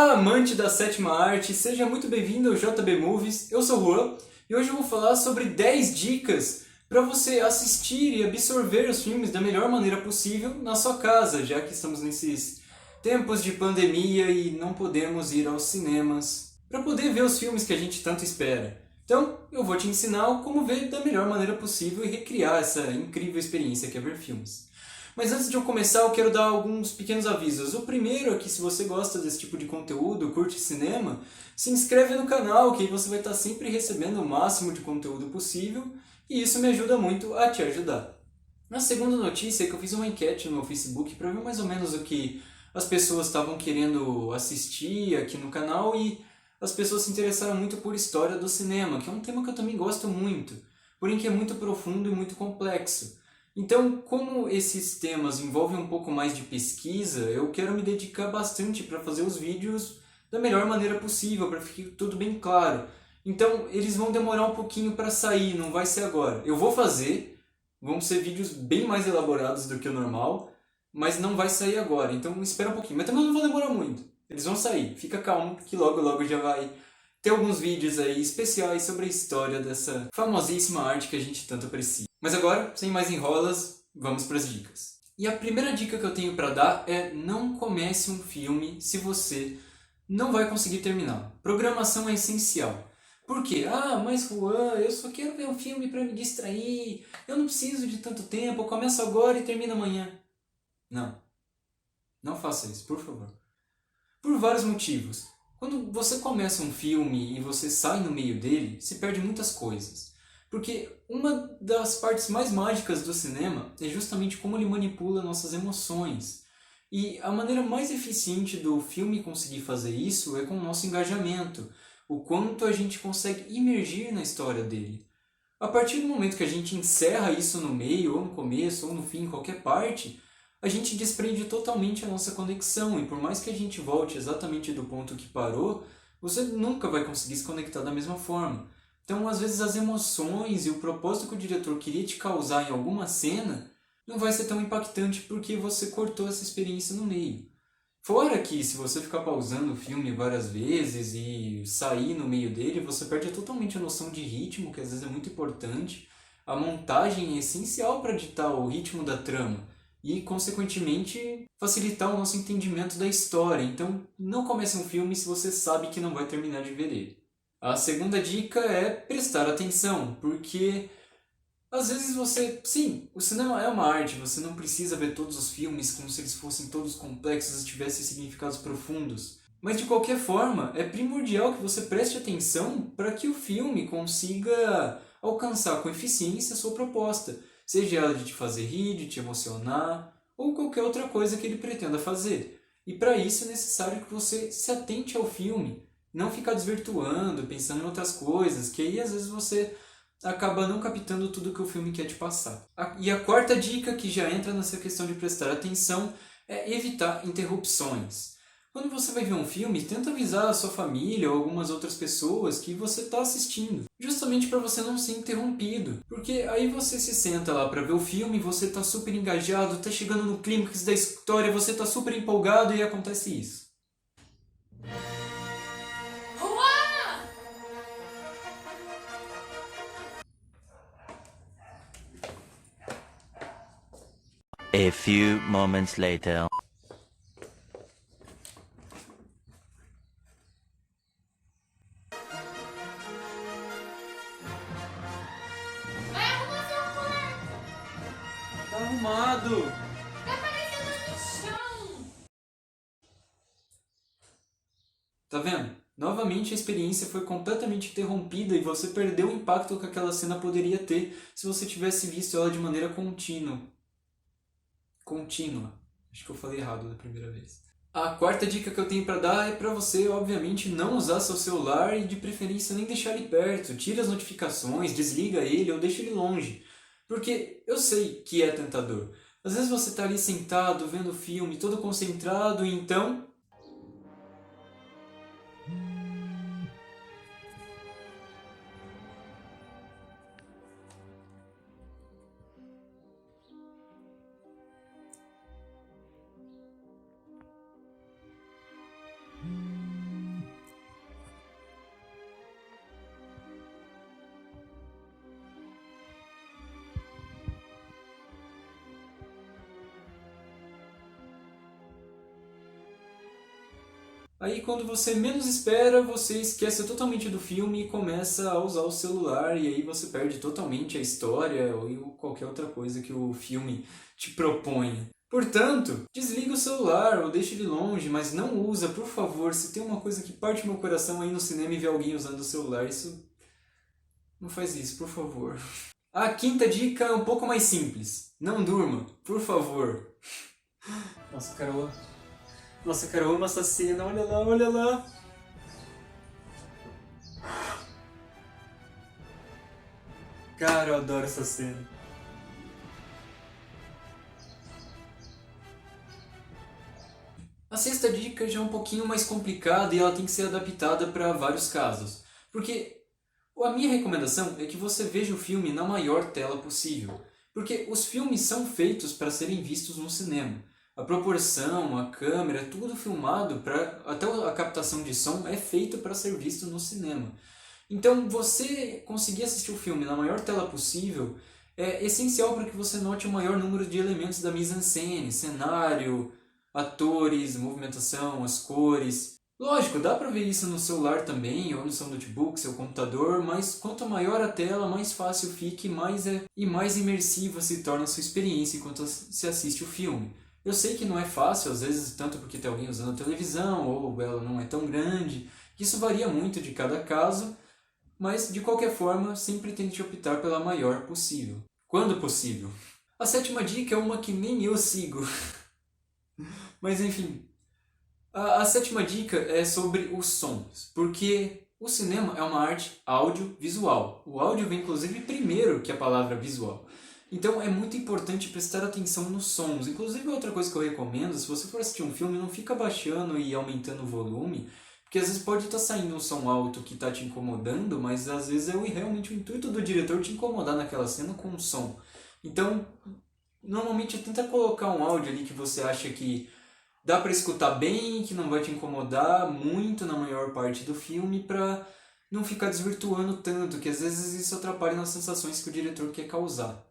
Olá, amante da sétima arte, seja muito bem-vindo ao JB Movies. Eu sou o Juan e hoje eu vou falar sobre 10 dicas para você assistir e absorver os filmes da melhor maneira possível na sua casa, já que estamos nesses tempos de pandemia e não podemos ir aos cinemas para poder ver os filmes que a gente tanto espera. Então, eu vou te ensinar como ver da melhor maneira possível e recriar essa incrível experiência que é ver filmes. Mas antes de eu começar, eu quero dar alguns pequenos avisos. O primeiro é que se você gosta desse tipo de conteúdo, curte cinema, se inscreve no canal, que aí você vai estar sempre recebendo o máximo de conteúdo possível, e isso me ajuda muito a te ajudar. A segunda notícia é que eu fiz uma enquete no meu Facebook para ver mais ou menos o que as pessoas estavam querendo assistir aqui no canal, e as pessoas se interessaram muito por história do cinema, que é um tema que eu também gosto muito, porém que é muito profundo e muito complexo. Então, como esses temas envolvem um pouco mais de pesquisa, eu quero me dedicar bastante para fazer os vídeos da melhor maneira possível, para ficar tudo bem claro. Então, eles vão demorar um pouquinho para sair, não vai ser agora. Eu vou fazer, vão ser vídeos bem mais elaborados do que o normal, mas não vai sair agora, então espera um pouquinho. Mas também não vão demorar muito, eles vão sair. Fica calmo, que logo logo já vai ter alguns vídeos aí especiais sobre a história dessa famosíssima arte que a gente tanto aprecia. Mas agora, sem mais enrolas, vamos para as dicas. E a primeira dica que eu tenho para dar é: não comece um filme se você não vai conseguir terminar. Programação é essencial. Por quê? Ah, mas Juan, eu só quero ver um filme para me distrair, eu não preciso de tanto tempo, eu começo agora e termino amanhã. Não, não faça isso, por favor. Por vários motivos. Quando você começa um filme e você sai no meio dele, se perde muitas coisas. Porque uma das partes mais mágicas do cinema é justamente como ele manipula nossas emoções. E a maneira mais eficiente do filme conseguir fazer isso é com o nosso engajamento, o quanto a gente consegue imergir na história dele. A partir do momento que a gente encerra isso no meio, ou no começo, ou no fim, em qualquer parte, a gente desprende totalmente a nossa conexão, e por mais que a gente volte exatamente do ponto que parou, você nunca vai conseguir se conectar da mesma forma. Então, às vezes, as emoções e o propósito que o diretor queria te causar em alguma cena não vai ser tão impactante porque você cortou essa experiência no meio. Fora que, se você ficar pausando o filme várias vezes e sair no meio dele, você perde totalmente a noção de ritmo, que às vezes é muito importante. A montagem é essencial para ditar o ritmo da trama e, consequentemente, facilitar o nosso entendimento da história. Então, não comece um filme se você sabe que não vai terminar de ver ele. A segunda dica é prestar atenção, porque às vezes você... Sim, o cinema é uma arte, você não precisa ver todos os filmes como se eles fossem todos complexos e tivessem significados profundos. Mas de qualquer forma, é primordial que você preste atenção para que o filme consiga alcançar com eficiência a sua proposta, seja ela de te fazer rir, de te emocionar, ou qualquer outra coisa que ele pretenda fazer. E para isso é necessário que você se atente ao filme, não ficar desvirtuando, pensando em outras coisas, que aí às vezes você acaba não captando tudo que o filme quer te passar. E a quarta dica, que já entra nessa questão de prestar atenção, é evitar interrupções. Quando você vai ver um filme, tenta avisar a sua família ou algumas outras pessoas que você está assistindo, justamente para você não ser interrompido. Porque aí você se senta lá para ver o filme, você está super engajado, está chegando no clímax da história, você está super empolgado e acontece isso. A few moments later. Vai arrumar seu quarto! Tá arrumado! Tá aparecendo no chão! Tá vendo? Novamente a experiência foi completamente interrompida e você perdeu o impacto que aquela cena poderia ter se você tivesse visto ela de maneira contínua. Contínua. Acho que eu falei errado da primeira vez. A quarta dica que eu tenho para dar é para você, obviamente, não usar seu celular e de preferência nem deixar ele perto. Tira as notificações, desliga ele ou deixa ele longe. Porque eu sei que é tentador. Às vezes você está ali sentado, vendo o filme, todo concentrado, e então Aí quando você menos espera, você esquece totalmente do filme e começa a usar o celular e aí você perde totalmente a história ou qualquer outra coisa que o filme te propõe. Portanto, desliga o celular ou deixa ele longe, mas não usa, por favor. Se tem uma coisa que parte meu coração aí no cinema e ver alguém usando o celular, isso... Não faz isso, por favor. A quinta dica é um pouco mais simples. Não durma, por favor. Nossa, Carol. Nossa, Carol ama essa cena. Olha lá, olha lá. Cara, eu adoro essa cena. A sexta dica já é um pouquinho mais complicada e ela tem que ser adaptada para vários casos. Porque a minha recomendação é que você veja o filme na maior tela possível. Porque os filmes são feitos para serem vistos no cinema. A proporção, a câmera, tudo filmado, até a captação de som é feito para ser visto no cinema. Então, você conseguir assistir o filme na maior tela possível é essencial para que você note o maior número de elementos da mise-en-scène, cenário, atores, movimentação, as cores. Lógico, dá para ver isso no celular também, ou no seu notebook, seu computador, mas quanto maior a tela, mais fácil fica e mais imersiva se torna a sua experiência enquanto se assiste o filme. Eu sei que não é fácil, às vezes, tanto porque tem alguém usando a televisão, ou ela não é tão grande. Isso varia muito de cada caso, mas de qualquer forma, sempre tente optar pela maior possível. Quando possível. A sétima dica é uma que nem eu sigo. Mas enfim, a sétima dica é sobre os sons, porque o cinema é uma arte audiovisual. O áudio vem inclusive primeiro que a palavra visual. Então é muito importante prestar atenção nos sons. Inclusive outra coisa que eu recomendo, se você for assistir um filme, não fica baixando e aumentando o volume, porque às vezes pode estar saindo um som alto que está te incomodando, mas às vezes é realmente o intuito do diretor te incomodar naquela cena com o som. Então, normalmente tenta colocar um áudio ali que você acha que dá para escutar bem, que não vai te incomodar muito na maior parte do filme, para não ficar desvirtuando tanto, que às vezes isso atrapalha nas sensações que o diretor quer causar.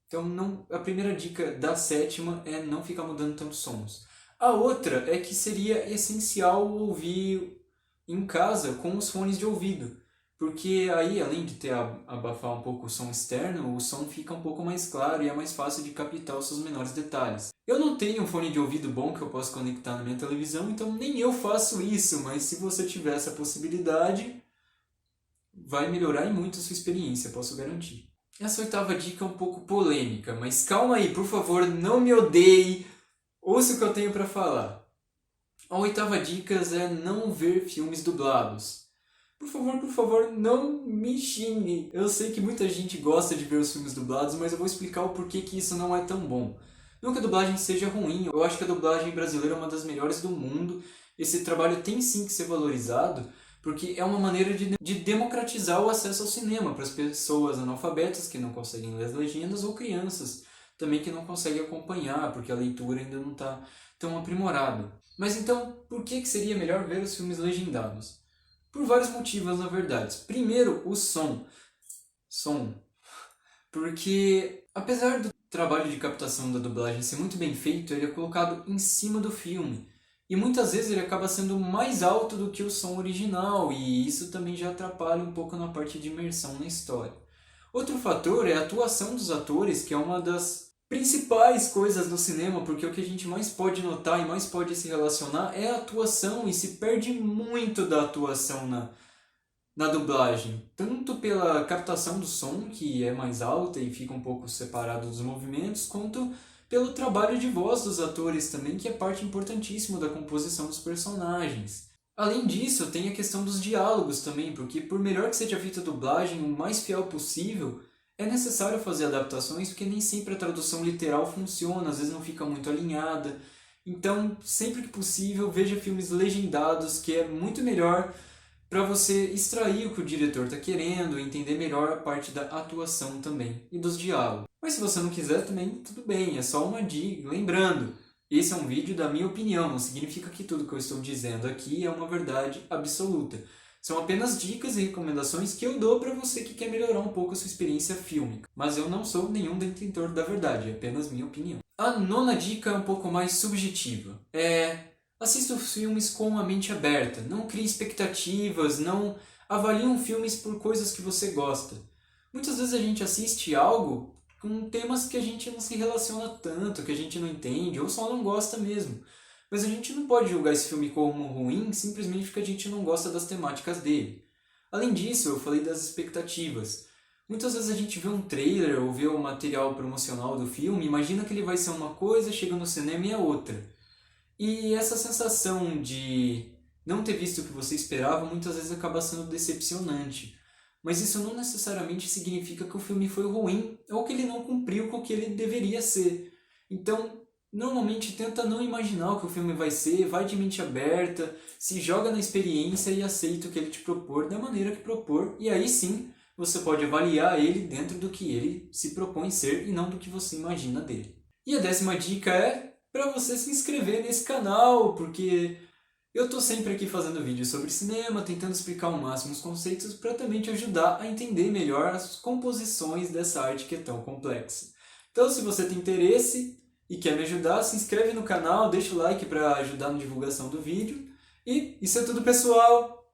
Então, a primeira dica da sétima é não ficar mudando tantos sons. A outra é que seria essencial ouvir em casa com os fones de ouvido, porque aí, além de abafar um pouco o som externo, o som fica um pouco mais claro e é mais fácil de captar os seus menores detalhes. Eu não tenho um fone de ouvido bom que eu possa conectar na minha televisão, então nem eu faço isso, mas se você tiver essa possibilidade, vai melhorar em muito a sua experiência, posso garantir. Essa oitava dica é um pouco polêmica, mas calma aí, por favor, não me odeie, ouça o que eu tenho para falar. A oitava dica é não ver filmes dublados. Por favor, não me xingue. Eu sei que muita gente gosta de ver os filmes dublados, mas eu vou explicar o porquê que isso não é tão bom. Não que a dublagem seja ruim, eu acho que a dublagem brasileira é uma das melhores do mundo. Esse trabalho tem sim que ser valorizado, porque é uma maneira de democratizar o acesso ao cinema para as pessoas analfabetas que não conseguem ler as legendas ou crianças também que não conseguem acompanhar, porque a leitura ainda não está tão aprimorada. Mas então, por que seria melhor ver os filmes legendados? Por vários motivos, na verdade. Primeiro, o som. Porque, apesar do trabalho de captação da dublagem ser muito bem feito, ele é colocado em cima do filme. E muitas vezes ele acaba sendo mais alto do que o som original, e isso também já atrapalha um pouco na parte de imersão na história. Outro fator é a atuação dos atores, que é uma das principais coisas no cinema, porque o que a gente mais pode notar e mais pode se relacionar é a atuação, e se perde muito da atuação na dublagem. Tanto pela captação do som, que é mais alta e fica um pouco separado dos movimentos, quanto pelo trabalho de voz dos atores também, que é parte importantíssima da composição dos personagens. Além disso, tem a questão dos diálogos também, porque por melhor que seja feita a dublagem, o mais fiel possível, é necessário fazer adaptações, porque nem sempre a tradução literal funciona, às vezes não fica muito alinhada. Então, sempre que possível, veja filmes legendados, que é muito melhor para você extrair o que o diretor está querendo, entender melhor a parte da atuação também e dos diálogos. Mas se você não quiser também, tudo bem, é só uma dica. Lembrando, esse é um vídeo da minha opinião, não significa que tudo que eu estou dizendo aqui é uma verdade absoluta. São apenas dicas e recomendações que eu dou para você que quer melhorar um pouco a sua experiência fílmica. Mas eu não sou nenhum detentor da verdade, é apenas minha opinião. A nona dica é um pouco mais subjetiva. Assista os filmes com a mente aberta, não crie expectativas, não avalie filmes por coisas que você gosta. Muitas vezes a gente assiste algo com temas que a gente não se relaciona tanto, que a gente não entende ou só não gosta mesmo. Mas a gente não pode julgar esse filme como ruim simplesmente porque a gente não gosta das temáticas dele. Além disso, eu falei das expectativas. Muitas vezes a gente vê um trailer ou vê o material promocional do filme, imagina que ele vai ser uma coisa, chega no cinema e é outra. E essa sensação de não ter visto o que você esperava muitas vezes acaba sendo decepcionante. Mas isso não necessariamente significa que o filme foi ruim ou que ele não cumpriu com o que ele deveria ser. Então, normalmente tenta não imaginar o que o filme vai ser, vai de mente aberta, se joga na experiência e aceita o que ele te propor da maneira que propor, e aí sim você pode avaliar ele dentro do que ele se propõe ser e não do que você imagina dele. E a 10ª dica é para você se inscrever nesse canal, porque eu estou sempre aqui fazendo vídeos sobre cinema, tentando explicar ao máximo os conceitos para também te ajudar a entender melhor as composições dessa arte que é tão complexa. Então, se você tem interesse e quer me ajudar, se inscreve no canal, deixa o like para ajudar na divulgação do vídeo. E isso é tudo, pessoal!